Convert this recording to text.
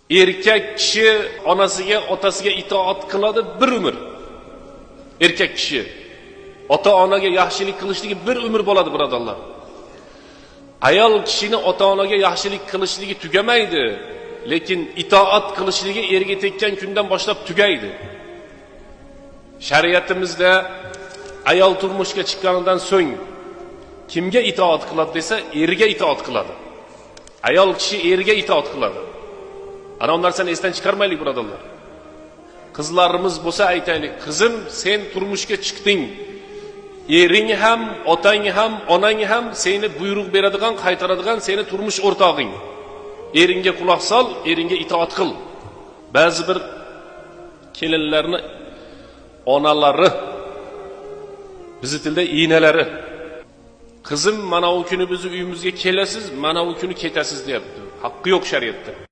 Erkak kishi onasiga, otasiga itoat qiladi bir umr. Erkak kishi ota-onaga yaxshilik qilishligi bir umr bo'ladi, birodarlar. Ayol kishini ota-onaga yaxshilik qilishligi tugamaydi, lekin itoat qilishligi erga tekkan kundan boshlab tugaydi. Shariatimizda ayol turmushga chiqqanidan so'ng kimga itoat qiladi desa, erga itoat qiladi. Ayol kishi erga itoat qiladi. Ana bu narsani esdan chiqarmaylik, birodarlar. Qizlarimiz bo'lsa aytaylik, qizim, sen turmushga chiqding. Ering ham, otang ham, onang ham seni buyruq beradigan, qaytaradigan seni turmush o'rtog'ing. Eringga quloq sol, eringga itoat qil. Ba'zi bir kelinlarni onalari, bizi tilda iynalari, qizim, mana u kuni bizni uyimizga kelasiz, mana u kuni ketasiz deyapti. Haqqi yo'q shariatda.